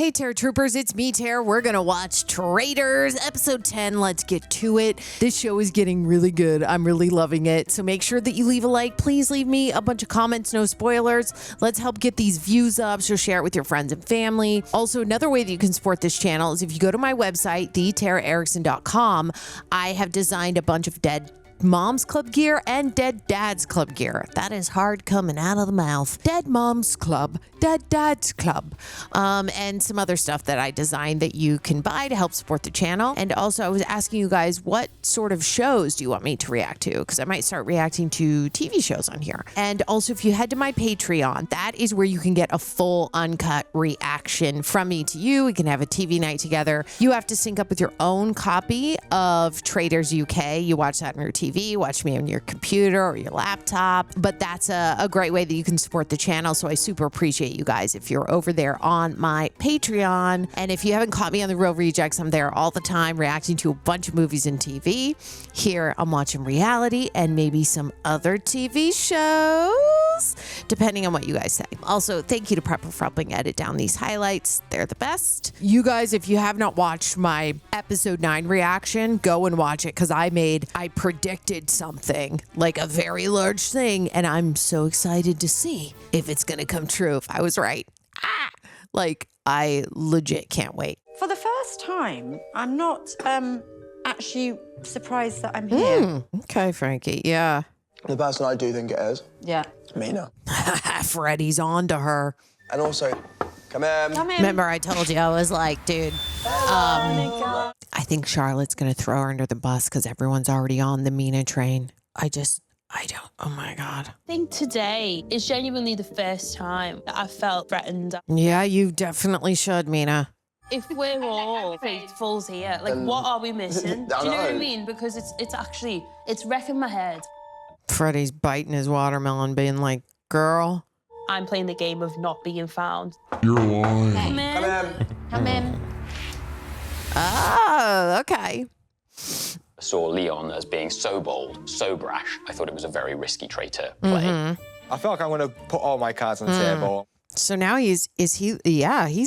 Hey, Terror Troopers, it's me, Terror. We're going to watch Traitors, episode 10. Let's get to it. This show is getting really good. I'm really loving it. So make sure that you leave a like. Please leave me a bunch of comments, no spoilers. Let's help get these views up, so share it with your friends and family. Also, another way that you can support this channel is if you go to my website, theterrorickson.com, I have designed a bunch of Dead Moms Club gear and Dead Dads Club gear. That is hard coming out of the mouth. Dead Moms Club, Dead Dads Club, and some other stuff that I designed that you can buy to help support the channel. And also, I was asking you guys, what sort of shows do you want me to react to? Because I might start reacting to TV shows on here. And also, if you head to my Patreon, that is where you can get a full uncut reaction from me to you. We can have a TV night together. You have to sync up with your own copy of Traitors UK. You watch that on your TV. Watch me on your computer or your laptop. But that's a great way that you can support the channel. So I super appreciate you guys if you're over there on my Patreon. And if you haven't caught me on The Real Rejects, I'm there all the time reacting to a bunch of movies and TV. Here I'm watching reality and maybe some other TV shows, depending on what you guys say. Also, thank you to Prepper for helping edit down these highlights. They're the best. You guys, if you have not watched my episode 9 reaction, go and watch it, because I predicted something, like a very large thing, and I'm so excited to see if it's gonna come true, if I was right. Like, I legit can't wait. For the first time, I'm not actually surprised that I'm here. Okay, Frankie, yeah. The person I do think it is. Yeah. Mina. Freddie's on to her. And also, come in. Remember, I told you, I was like, dude, I think Charlotte's gonna throw her under the bus because everyone's already on the Mina train. I don't, oh my God. I think today is genuinely the first time that I felt threatened. Yeah, you definitely should, Mina. If we're all faithfuls here, like, what are we missing? Do you know what I mean? Because it's wrecking my head. Freddie's biting his watermelon, being like, girl. I'm playing the game of not being found. You're lying. Come in. Come in. Come in. Oh, okay. Saw Leon as being so bold, so brash. I thought it was a very risky traitor play. I feel like I'm going to put all my cards on the table. So now he's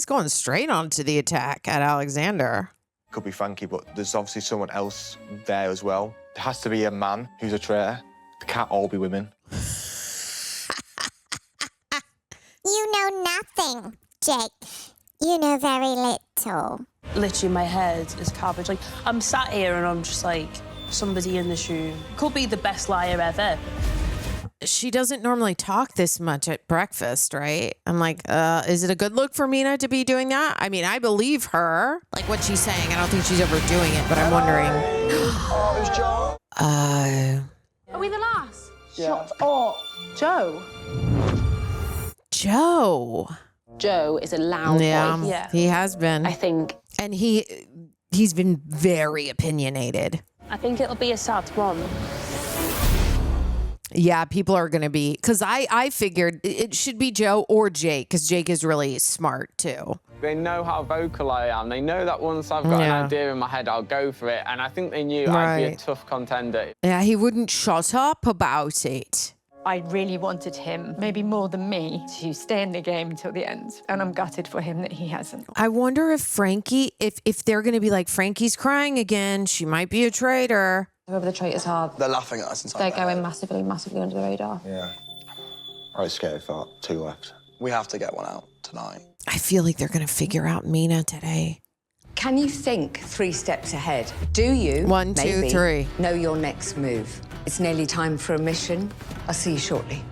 going straight onto the attack at Alexander. Could be Frankie, but there's obviously someone else there as well. There has to be a man who's a traitor. They can't all be women. You know nothing, Jake. You know very little. Literally, my head is cabbage. Like, I'm sat here and I'm just like, somebody in this room could be the best liar ever. She doesn't normally talk this much at breakfast, right? I'm like, is it a good look for Mina to be doing that? I mean, I believe her, like what she's saying. I don't think she's overdoing it, but I'm wondering. Oh, it's Joe. Are we the last? Yeah. Joe. Joe. Joe is a loud boy. Yeah. He has been. I think. And he's been very opinionated. I think it'll be a sad one. Yeah, people are going to be, because I figured it should be Joe or Jake, because Jake is really smart too. They know how vocal I am. They know that once I've got an idea in my head, I'll go for it. And I think they knew I'd be a tough contender. Yeah, he wouldn't shut up about it. I really wanted him, maybe more than me, to stay in the game until the end. And I'm gutted for him that he hasn't. I wonder if Frankie, if they're going to be like, Frankie's crying again, she might be a traitor. Whoever the traitors are, They're laughing at us inside. they're going massively, massively under the radar. Yeah. I was scared for 2 left. We have to get one out tonight. I feel like they're going to figure out Mina today. Can you think 3 steps ahead? Do you, 1, 2, maybe, 3, know your next move? It's nearly time for a mission. I'll see you shortly.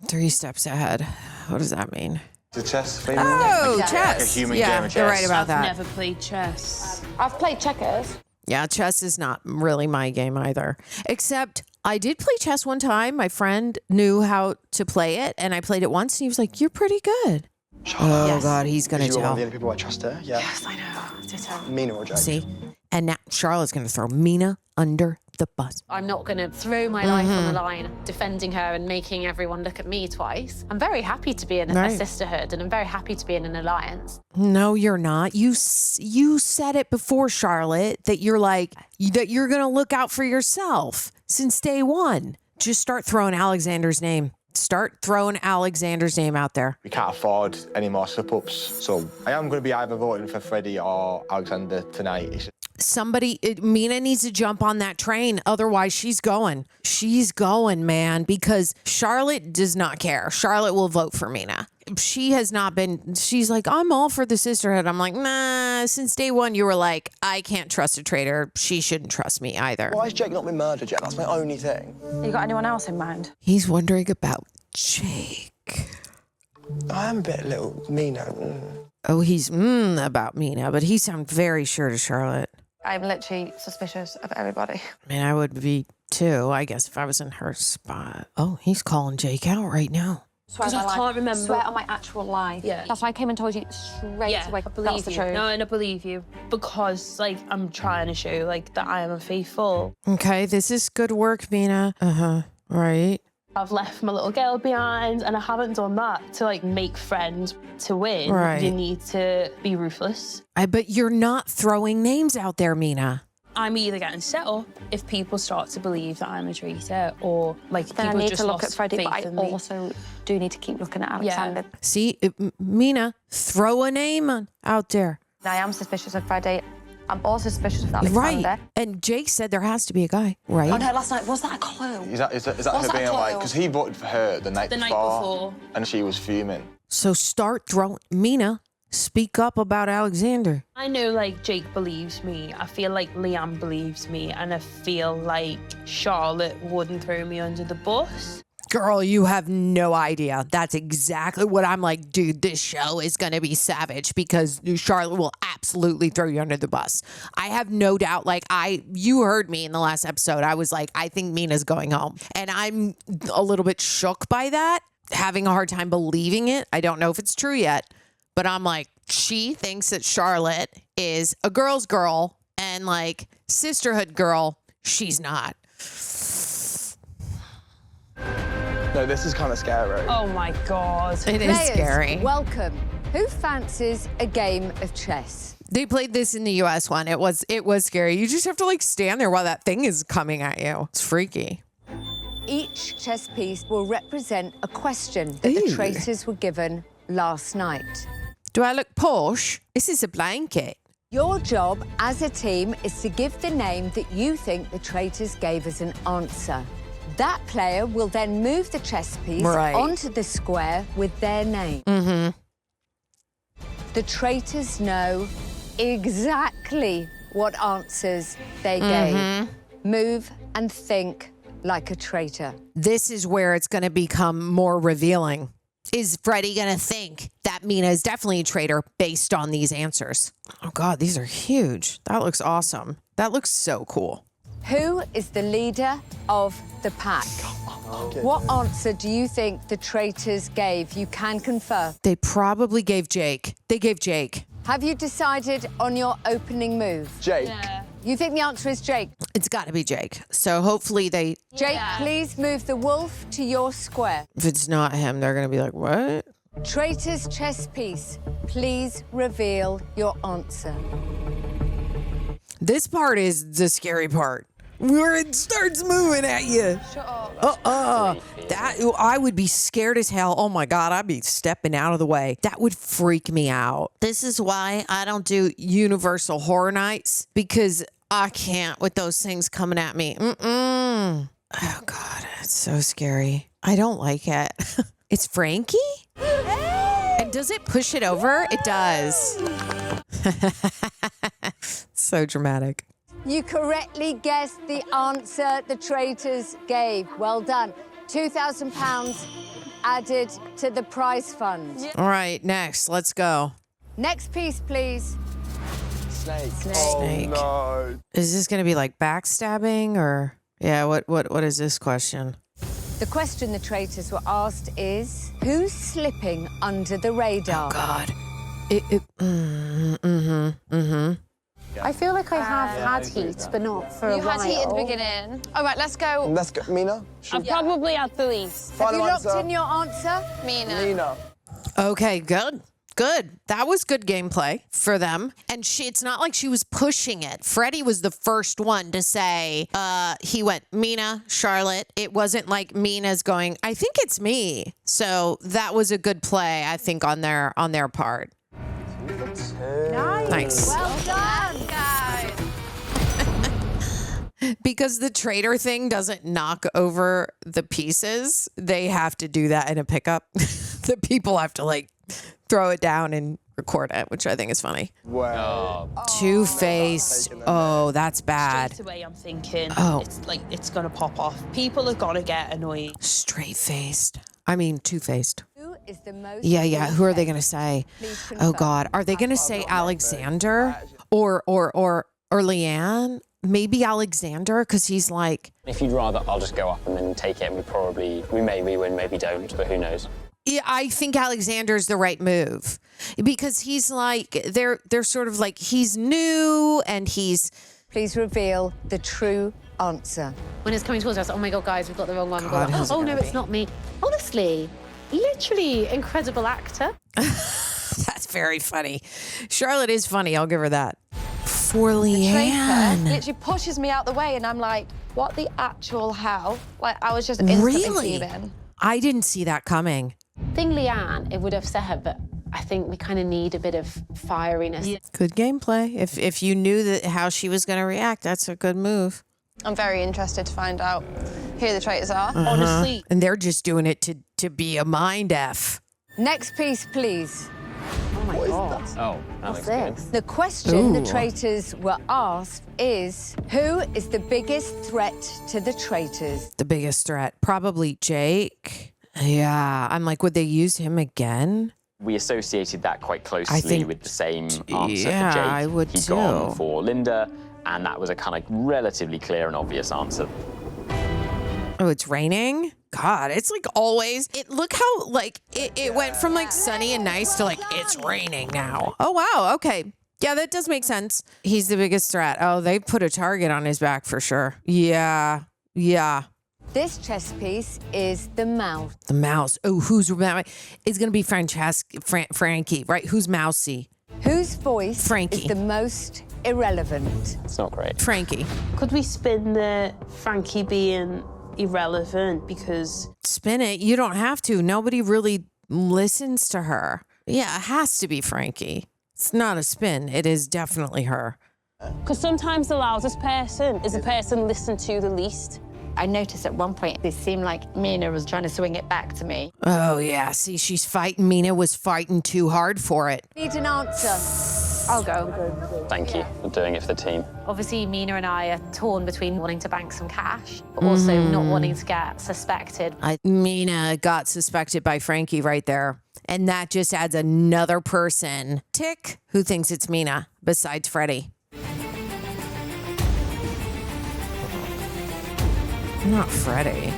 3 steps ahead. What does that mean? The chess thing. Oh, Like chess. a human Yeah, game of you're chess. right about I've that. never played chess. I've played checkers. Yeah, chess is not really my game either. Except I did play chess one time. My friend knew how to play it, and I played it once, and he was like, "You're pretty good." Oh, God, he's going to You were one tell. of the only people I trust here. Yeah. Yes, I know. Mina or Jake. See? And now Charlotte's going to throw Mina under the bus. I'm not going to throw my life on the line defending her and making everyone look at me twice. I'm very happy to be in a sisterhood, and I'm very happy to be in an alliance. No, you're not. You said it before, Charlotte, that you're like, that you're going to look out for yourself since day one. Just start throwing Alexander's name. Start throwing Alexander's name out there. We can't afford any more slip-ups. So I am going to be either voting for Freddie or Alexander tonight. Mina needs to jump on that train. Otherwise, she's going. She's going, man, because Charlotte does not care. Charlotte will vote for Mina. She has not been, she's like, I'm all for the sisterhood. I'm like, nah, since day one, you were like, I can't trust a traitor. She shouldn't trust me either. Why has Jake not been murdered yet? That's my only thing. You got anyone else in mind? He's wondering about Jake. I am a bit little Mina. Oh, he's about Mina, but he sounds very sure to Charlotte. I'm literally suspicious of everybody. I mean, I would be too, I guess, if I was in her spot. Oh, he's calling Jake out right now. Because I can't remember. Swear on my actual life. Yeah. That's why I came and told you straight away. I believe you. No, and I believe you. Because, like, I'm trying to show, like, that I am unfaithful. Okay, this is good work, Mina. Right. I've left my little girl behind, and I haven't done that to, like, make friends. To win, right. You need to be ruthless. But you're not throwing names out there, Mina. I'm either getting set up if people start to believe that I'm a traitor, or like then people I need just to look at Freddie, but I in me. also do need to keep looking at Alexander. Yeah. See, Mina, throw a name out there. I am suspicious of Freddie. I'm also suspicious of Alexander. Right. And Jake said there has to be a guy, right? Oh no, last night, was that a clue? Is that her being like, because he voted for her the night before, and she was fuming. So start throwing, Mina, speak up about Alexander. I know, like, Jake believes me. I feel like Liam believes me. And I feel like Charlotte wouldn't throw me under the bus. Girl, you have no idea. That's exactly what I'm like, dude, this show is going to be savage because Charlotte will absolutely throw you under the bus. I have no doubt. Like, you heard me in the last episode. I was like, I think Mina's going home. And I'm a little bit shook by that, having a hard time believing it. I don't know if it's true yet, but I'm like, she thinks that Charlotte is a girl's girl and like sisterhood girl. She's not. No, this is kind of scary. Oh my God. It is scary. Welcome. Who fancies a game of chess? They played this in the US one. It was scary. You just have to like stand there while that thing is coming at you. It's freaky. Each chess piece will represent a question that the traitors were given last night. Do I look posh? This is a blanket. Your job as a team is to give the name that you think the traitors gave as an answer. That player will then move the chess piece onto the square with their name. The traitors know exactly what answers they gave. Move and think like a traitor. This is where it's going to become more revealing. Is Freddie going to think that Mina is definitely a traitor based on these answers? Oh, God, these are huge. That looks awesome. That looks so cool. Who is the leader of the pack? What answer do you think the traitors gave? You can confer. They probably gave Jake. They gave Jake. Have you decided on your opening move? Jake. Yeah. You think the answer is Jake? It's got to be Jake. So hopefully they... Jake, please move the wolf to your square. If it's not him, they're going to be like, what? Traitor's chess piece, please reveal your answer. This part is the scary part. Where it starts moving at you. Shut up. That I would be scared as hell. Oh my God, I'd be stepping out of the way. That would freak me out. This is why I don't do Universal Horror Nights, because I can't with those things coming at me. Oh God, it's so scary. I don't like it. It's Frankie? And does it push it over? It does. So dramatic. You correctly guessed the answer the traitors gave. Well done. £2,000 added to the prize fund. All right, next, let's go. Next piece, please. Snake. Snake. Oh, no. Is this going to be like backstabbing or... Yeah, what is this question? The question the traitors were asked is, who's slipping under the radar? Oh, God. I feel like I have had heat, but not for a while. You had heat at the beginning. All right, let's go. Let's go. Mina? I've probably had the least. Have you Final locked answer. in your answer? Mina. Mina. Okay, good. Good. That was good gameplay for them. And it's not like she was pushing it. Freddie was the first one to say, he went, Mina, Charlotte. It wasn't like Mina's going, I think it's me. So that was a good play, I think, on their part. Nice. Well done, guys. Because the traitor thing doesn't knock over the pieces, they have to do that in a pickup. The people have to like throw it down and record it, which I think is funny. Wow. Two-faced. Oh, that's bad. Straight away, I'm thinking, Oh. it's gonna pop off. People are gonna get annoyed. Straight-faced. I mean, two-faced. Who is the most Yeah. Who are they going to say? Oh God, are they going to say Alexander or Leanne? Maybe Alexander, because he's like. If you'd rather, I'll just go up and then take it, and we maybe win, maybe don't, but who knows? Yeah, I think Alexander's the right move because he's like they're sort of like he's new and he's. Please reveal the true answer. When it's coming towards us, oh my God, guys, we've got the wrong one. God, who's it oh no, gonna it's be? not me. Honestly, literally incredible actor. That's very funny. Charlotte is funny. I'll give her that. For Traitor Leanne. literally pushes me out the way, and I'm like, what the actual hell? Like, I was just instantly Really? fuming. I didn't see that coming. I think Leanne, it would have said, but I think we kind of need a bit of fieriness. Good gameplay. If you knew that how she was going to react, that's a good move. I'm very interested to find out who the traitors are. Honestly, And they're just doing it to be a mind F. Next piece, please. Oh my God. Oh, that What's looks good. this? The question the Ooh. traitors were asked is, who is the biggest threat to the traitors? The biggest threat. Probably Jake. Yeah. I'm like, would they use him again? We associated that quite I closely think- with the same answer yeah, for Jake. I would He'd too. gone for Linda, and that was a kind of relatively clear and obvious answer. Oh, it's raining? God, it's like always. Look how like it went from like sunny and nice to like it's raining now. Oh wow, okay. Yeah, that does make sense. He's the biggest threat. Oh, they put a target on his back for sure. Yeah. This chess piece is the mouth. The mouse. Oh, who's it's gonna be Frankie, right? Who's mousy? Whose voice Frankie. is the most irrelevant? It's not great. Frankie. could we spin the Frankie being irrelevant because Spin it. You don't have to. Nobody really listens to her. Yeah, it has to be Frankie. It's not a spin. It is definitely her. sometimes the loudest person is the person listened to the least. I noticed at one point it seemed like Mina was trying to swing it back to me. Oh, yeah. See, she's fighting. Mina was fighting too hard for it. Need an answer. I'll go. Thank you for doing it for the team. Obviously, Mina and I are torn between wanting to bank some cash, but also not wanting to get suspected. Mina got suspected by Frankie right there. And that just adds another person, tick, who thinks it's Mina besides Freddie. Not Freddie.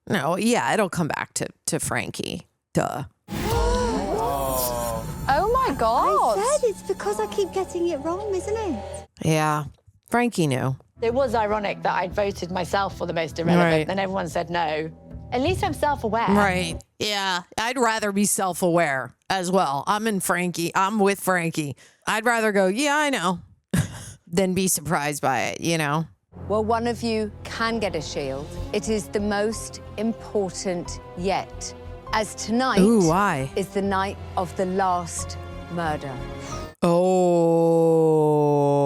No, yeah, it'll come back to Frankie. Duh. Oh my God. I said it's because I keep getting it wrong, isn't it? Yeah, Frankie knew. It was ironic that I'd voted myself for the most irrelevant, Right. and everyone said no. At least I'm self-aware. Right. Yeah, I'd rather be self-aware as well. I'm with Frankie. I'd rather go, yeah, I know, than be surprised by it, you know? Well, one of you can get a shield. It is the most important yet, as tonight Ooh, why? is the night of the last murder.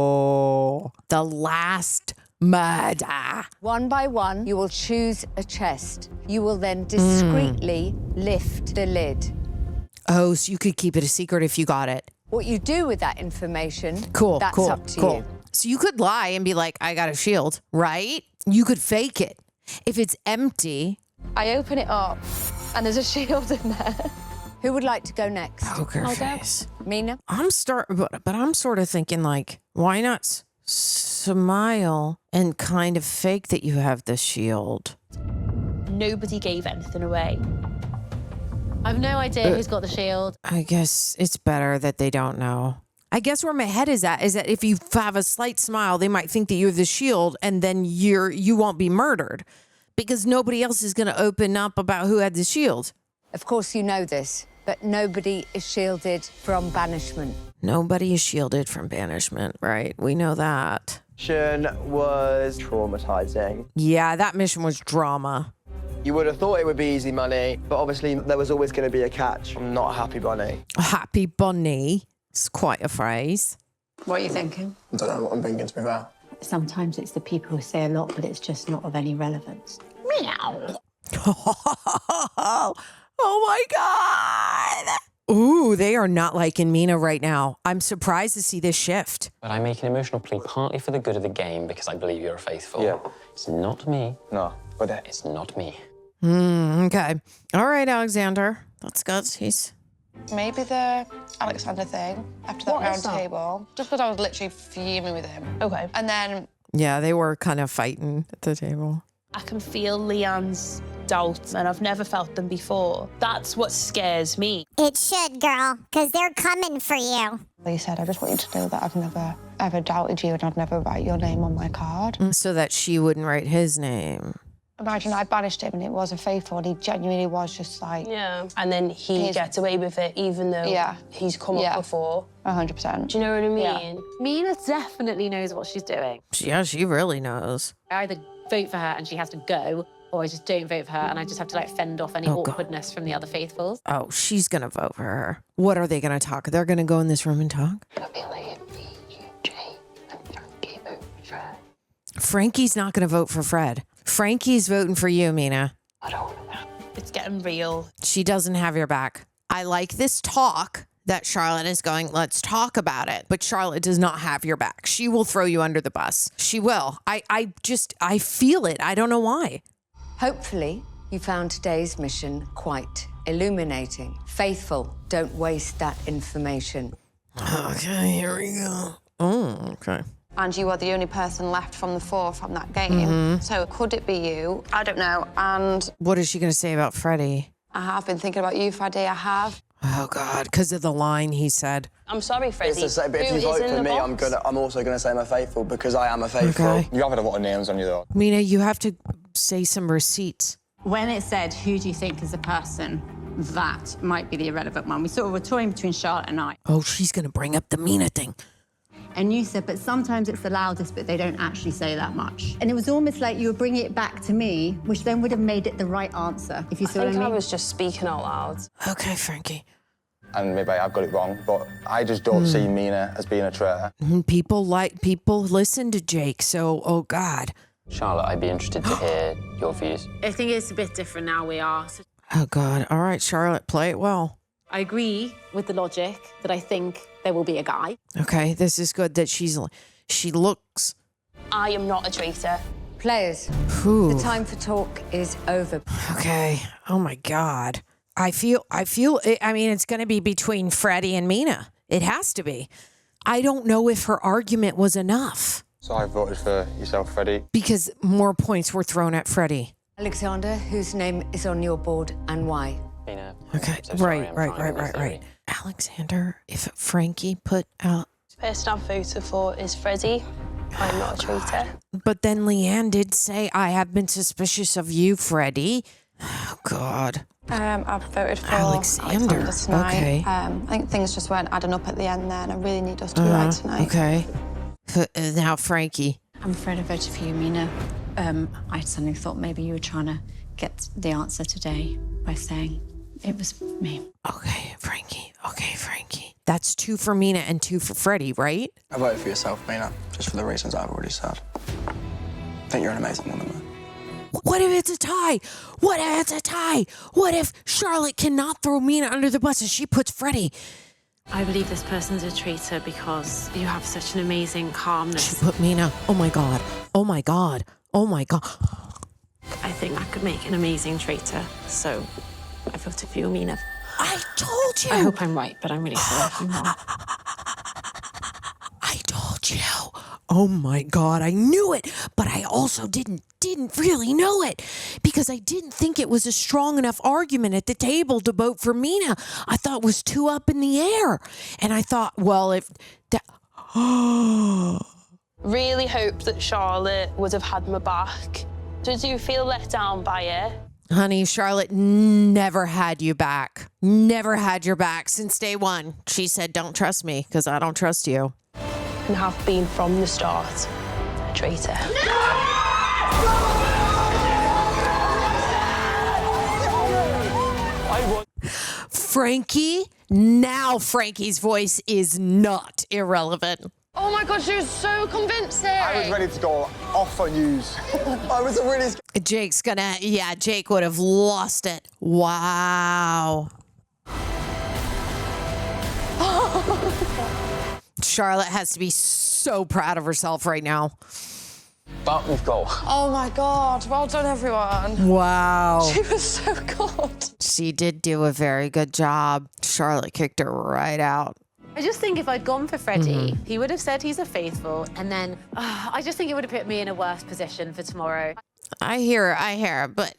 Oh, the last murder. One by one, you will choose a chest. You will then discreetly lift the lid. Oh, so you could keep it a secret if you got it. What you do with that information, that's cool, up to cool. you. So you could lie and be like, I got a shield, right? You could fake it. If it's empty. I open it up, and there's a shield in there. Who would like to go next? Poker face. Mina? I'm sort of thinking like, why not smile and kind of fake that you have the shield? Nobody gave anything away. I've no idea who's got the shield. I guess it's better that they don't know. I guess where my head is at is that if you have a slight smile, they might think that you have the shield and then you won't be murdered because nobody else is going to open up about who had the shield. Of course you know this, but nobody is shielded from banishment. Nobody is shielded from banishment, right? We know that. Mission was traumatizing. Yeah, that mission was drama. You would have thought it would be easy money, but obviously there was always going to be a catch. I'm not a happy bunny. A happy bunny. It's quite a phrase. What are you thinking? I don't know what I'm thinking, to be fair. Sometimes it's the people who say a lot, but it's just not of any relevance. Meow. Oh my God. Ooh, they are not liking Mina right now. I'm surprised to see this shift. But I make an emotional plea partly for the good of the game because I believe you're faithful. Yeah. It's not me. No, but it's not me. Okay. All right, Alexander. That's good. Maybe the Alexander thing after that round table. Just because I was literally fuming with him. Okay. And then... Yeah, they were kind of fighting at the table. I can feel Leanne's doubts, and I've never felt them before. That's what scares me. It should, girl, because they're coming for you. He said, I just want you to know that I've never, ever doubted you and I'd never write your name on my card. So that she wouldn't write his name. Imagine I banished him and it wasn't faithful and he genuinely was just like... Yeah. And then he gets away with it even though he's come up before. 100%. Do you know what I mean? Yeah. Mina definitely knows what she's doing. Yeah, she really knows. I either vote for her and she has to go, or I just don't vote for her and I just have to, like, fend off any awkwardness from the other faithfuls. Oh, she's going to vote for her. What are they going to talk? They're going to go in this room and talk? Frankie's not going to vote for Fred. Frankie's voting for you, Mina. I don't know. It's getting real. She doesn't have your back. I like this talk that Charlotte is going, let's talk about it. But Charlotte does not have your back. She will throw you under the bus. She will. I feel it. I don't know why. Hopefully, you found today's mission quite illuminating. Faithful, don't waste that information. Okay, here we go. Oh, okay. And you are the only person left from the four from that game. So could it be you? I don't know. And what is she going to say about Freddie? I have been thinking about you, Freddie. I have. Oh, God, because of the line he said. I'm sorry, Freddie. It's the same, but if you vote for me, I'm also going to say I'm a faithful because I am a faithful. Okay. You have had a lot of names on you, though. Mina, you have to say some receipts. When it said, who do you think is the person that might be the irrelevant one, we sort of were toying between Charlotte and I. Oh, she's going to bring up the Mina thing. And you said, but sometimes it's the loudest, but they don't actually say that much. And it was almost like you were bringing it back to me, which then would have made it the right answer, if you see what I mean. I was just speaking out loud. Okay, Frankie. And maybe I've got it wrong, but I just don't see Mina as being a traitor. People listen to Jake, so, oh, God. Charlotte, I'd be interested to hear your views. I think it's a bit different now we are. Oh, God. All right, Charlotte, play it well. I agree with the logic that I think there will be a guy. Okay, this is good that she looks. I am not a traitor. Players, Ooh. the time for talk is over. Okay. Oh, my God. I feel, I mean, it's going to be between Freddie and Mina. It has to be. I don't know if her argument was enough. So I voted for yourself, Freddie. Because more points were thrown at Freddie. Alexander, whose name is on your board and why? Mina. Okay, So sorry, right. Alexander, if Frankie put out... The person I've voted for is Freddie. I'm not a traitor. But then Leanne did say, I have been suspicious of you, Freddie. Oh, God. I've voted for Alexander tonight. Okay. I think things just weren't adding up at the end there, and I really need us to be right tonight. Okay. Now, Frankie. I'm afraid I voted for you, Mina. I suddenly thought maybe you were trying to get the answer today by saying it was me. Okay, Frankie. That's 2 for Mina and 2 for Freddie, right? I voted for yourself, Mina, just for the reasons I've already said. I think you're an amazing woman, man. What if it's a tie? What if Charlotte cannot throw Mina under the bus and she puts Freddie? I believe this person's a traitor because you have such an amazing calmness. She put Mina. Oh, my God. I think I could make an amazing traitor, so I voted for you, Mina. I told you. I hope I'm right, but I'm really sorry if I'm wrong. I told you. Oh, my God. I knew it, but I also didn't really know it because I didn't think it was a strong enough argument at the table to vote for Mina. I thought it was 2 up in the air. And I thought, well, if that... Really hoped that Charlotte would have had my back. Did you feel let down by it? Honey, Charlotte never had you back. Never had your back since day one. She said, don't trust me because I don't trust you. And have been from the start a traitor. Frankie, now Frankie's voice is not irrelevant. Oh my God, she was so convincing. I was ready to go off on yous. I was really scared. Jake would have lost it. Wow. Charlotte has to be so proud of herself right now. But we've got... Oh my God, well done, everyone. Wow. She was so good. She did do a very good job. Charlotte kicked her right out. I just think if I'd gone for Freddie, he would have said he's a faithful, and then I just think it would have put me in a worse position for tomorrow. I hear, but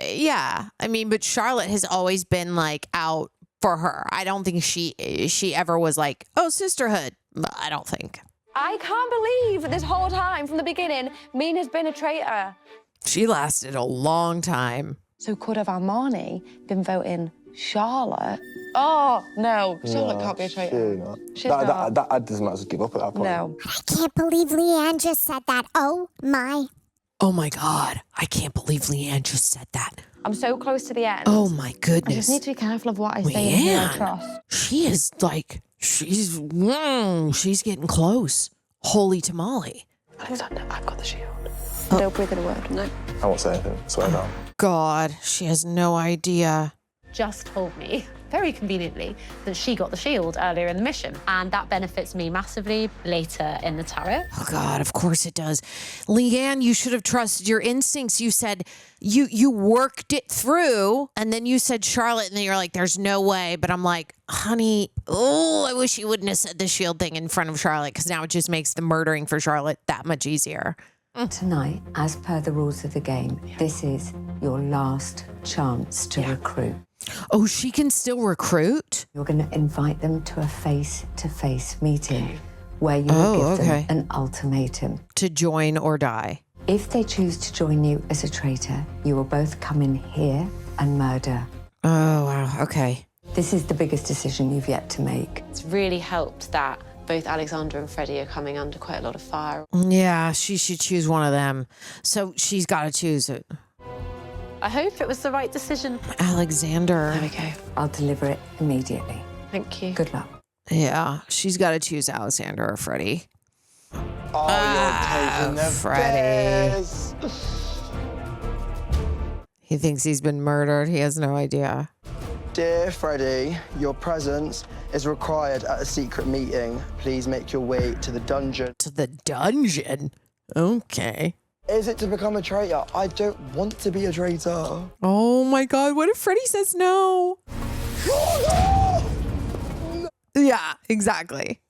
yeah. I mean, but Charlotte has always been like out for her. I don't think she ever was like, oh, sisterhood. I don't think. I can't believe this whole time from the beginning, Mina's been a traitor. She lasted a long time. So could have Armani been voting Charlotte? Oh, no. Charlotte can't be a traitor. She's not. That doesn't matter to give up at that point. No. I can't believe Leanne just said that. Oh my God. I can't believe Leanne just said that. I'm so close to the end. Oh my goodness. I just need to be careful of what I say and who I trust. She is like, she's getting close. Holy tamale. Alexander, I've got the shield. Don't breathe in a word. No. I won't say anything. Swear down. God, she has no idea. Just told me, very conveniently, that she got the shield earlier in the mission. And that benefits me massively later in the turret. Oh, God, of course it does. Leanne, you should have trusted your instincts. You said you worked it through, and then you said Charlotte, and then you're like, there's no way. But I'm like, honey, I wish you wouldn't have said the shield thing in front of Charlotte, because now it just makes the murdering for Charlotte that much easier. Tonight, as per the rules of the game, this is your last chance to recruit. Oh, she can still recruit? You're going to invite them to a face-to-face meeting where you will give them an ultimatum. To join or die. If they choose to join you as a traitor, you will both come in here and murder. Oh, wow. Okay. This is the biggest decision you've yet to make. It's really helped that both Alexander and Freddie are coming under quite a lot of fire. Yeah, she should choose one of them. So she's got to choose it. I hope it was the right decision. Alexander. There we go. I'll deliver it immediately. Thank you. Good luck. Yeah, she's got to choose Alexander or Freddie. Oh, you're taking the Freddie. piss. He thinks he's been murdered. He has no idea. Dear Freddie, your presence is required at a secret meeting. Please make your way to the dungeon. To the dungeon? Okay. Is it to become a traitor? I don't want to be a traitor. Oh my God, what if Freddie says no? Yeah, exactly.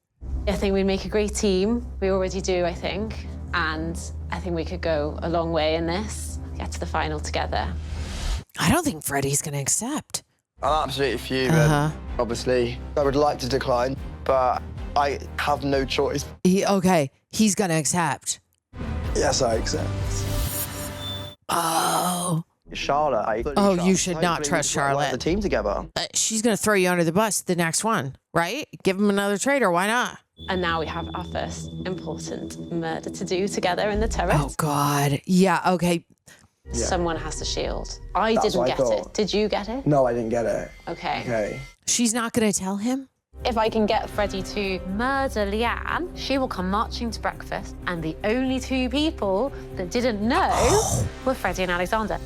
I think we'd make a great team. We already do, I think. And I think we could go a long way in this, get to the final together. I don't think Freddie's going to accept. I'm absolutely fuming. Obviously, I would like to decline, but I have no choice. He's going to accept. Yes, I accept. Oh. Charlotte, you should not trust Charlotte. The team together. She's going to throw you under the bus the next one, right? Give him another traitor. Why not? And now we have our first important murder to do together in the turret. Oh, God. Yeah, okay. Yeah. Someone has the shield. I That's didn't what I get thought. it. Did you get it? No, I didn't get it. Okay. She's not going to tell him? If I can get Freddie to murder Leanne, she will come marching to breakfast, and the only two people that didn't know were Freddie and Alexander.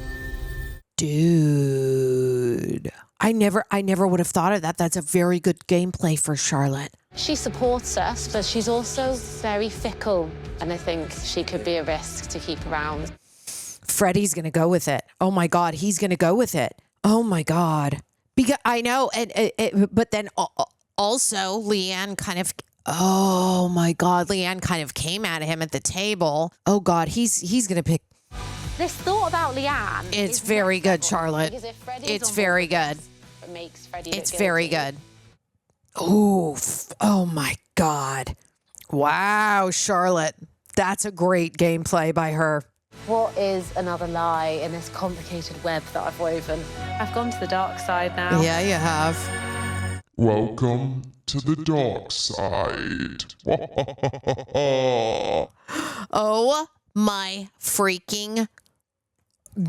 Dude. I never would have thought of that. That's a very good gameplay for Charlotte. She supports us, but she's also very fickle, and I think she could be a risk to keep around. Freddie's going to go with it. Oh, my God. He's going to go with it. Oh, my God. Because I know, but then also Leanne kind of, oh, my God. Leanne kind of came at him at the table. Oh, God. He's going to pick. This thought about Leanne. It's very good, Charlotte. Because if Freddie's It's on very board good. with this, it makes Freddie It's look very guilty. good. Ooh. Oh, my God. Wow, Charlotte. That's a great gameplay by her. What is another lie in this complicated web that I've woven? I've gone to the dark side now. Yeah, you have. Welcome to the dark side. Oh my freaking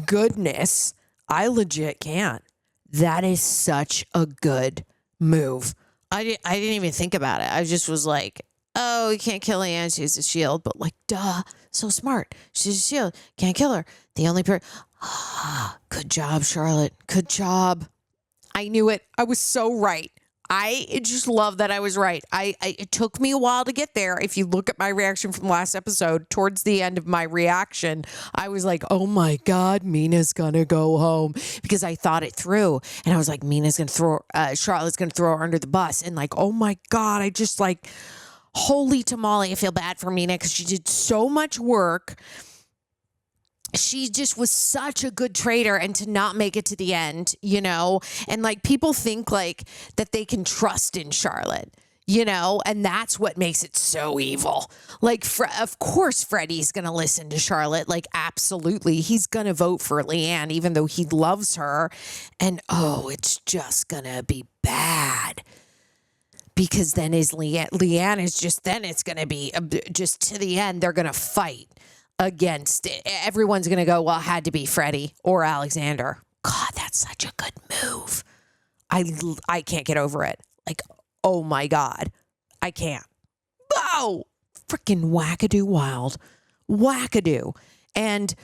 goodness. I legit can't. That is such a good move. I didn't even think about it. I just was like, oh, you can't kill Leanne. She has a shield. But like, duh, so smart. She's a shield. Can't kill her. The only good job, Charlotte. Good job. I knew it. I was so right. I just love that I was right. It took me a while to get there. If you look at my reaction from last episode, towards the end of my reaction, I was like, oh my God, Mina's gonna go home, because I thought it through. And I was like, Charlotte's gonna throw her under the bus. And like, oh my God, I just like, holy tamale, I feel bad for Mina because she did so much work. She just was such a good traitor, and to not make it to the end, you know, and like people think like that they can trust in Charlotte, you know, and that's what makes it so evil. Like, of course, Freddie's going to listen to Charlotte. Like, absolutely. He's going to vote for Leanne, even though he loves her. And oh, it's just going to be bad. Because then Leanne is just, then it's going to be just to the end, they're going to fight against it. Everyone's going to go, well, it had to be Freddie or Alexander. God, that's such a good move. I can't get over it. Like, oh my God, I can't. Oh, freaking wackadoo wild. Wackadoo. And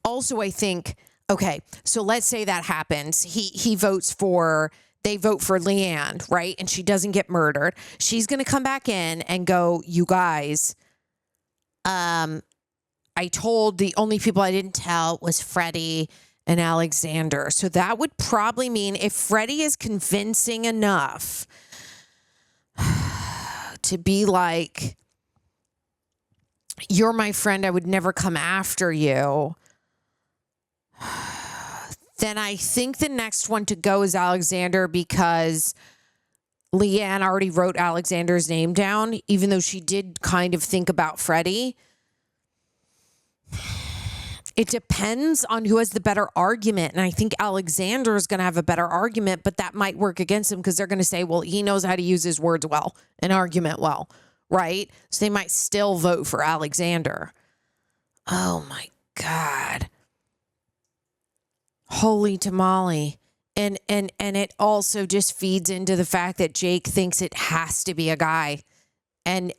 also I think, okay, so let's say that happens. They vote for Leanne, right? And she doesn't get murdered. She's going to come back in and go, you guys, I told the only people I didn't tell was Freddie and Alexander. So that would probably mean if Freddie is convincing enough to be like, you're my friend, I would never come after you, then I think the next one to go is Alexander, because Leanne already wrote Alexander's name down, even though she did kind of think about Freddie. It depends on who has the better argument. And I think Alexander is going to have a better argument, but that might work against him because they're going to say, well, he knows how to use his words well, an argument well, right? So they might still vote for Alexander. Oh my God. Holy tamale. And it also just feeds into the fact that Jake thinks it has to be a guy. But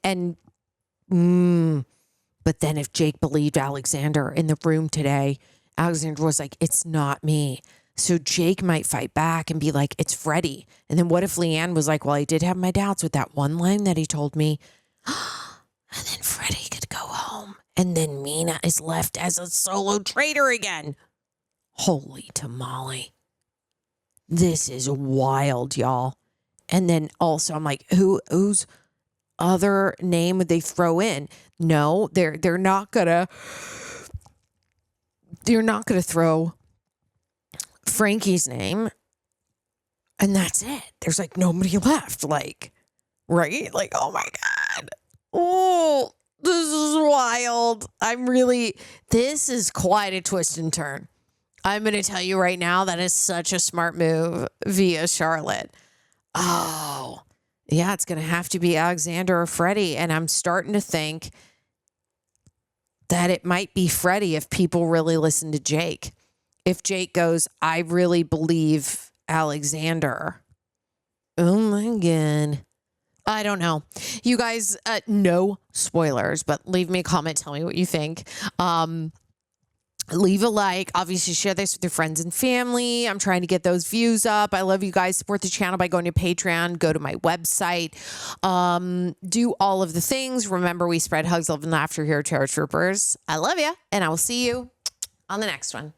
then if Jake believed Alexander in the room today, Alexander was like, it's not me. So Jake might fight back and be like, it's Freddie. And then what if Leanne was like, well, I did have my doubts with that one line that he told me. And then Freddie could go home. And then Mina is left as a solo traitor again. Holy tamale. This is wild, y'all. And then also I'm like, who's other name would they throw in? No, they're not gonna throw Frankie's name, and that's it. There's like nobody left, like, right? Like, oh my God. Oh, this is wild. This is quite a twist and turn. I'm going to tell you right now, that is such a smart move via Charlotte. Oh, yeah, it's going to have to be Alexander or Freddie. And I'm starting to think that it might be Freddie if people really listen to Jake. If Jake goes, I really believe Alexander. Oh my God. I don't know. You guys, no spoilers, but leave me a comment. Tell me what you think. Leave a like. Obviously, share this with your friends and family. I'm trying to get those views up. I love you guys. Support the channel by going to Patreon. Go to my website. Do all of the things. Remember, we spread hugs, love, and laughter here at Terror Troopers. I love you, and I will see you on the next one.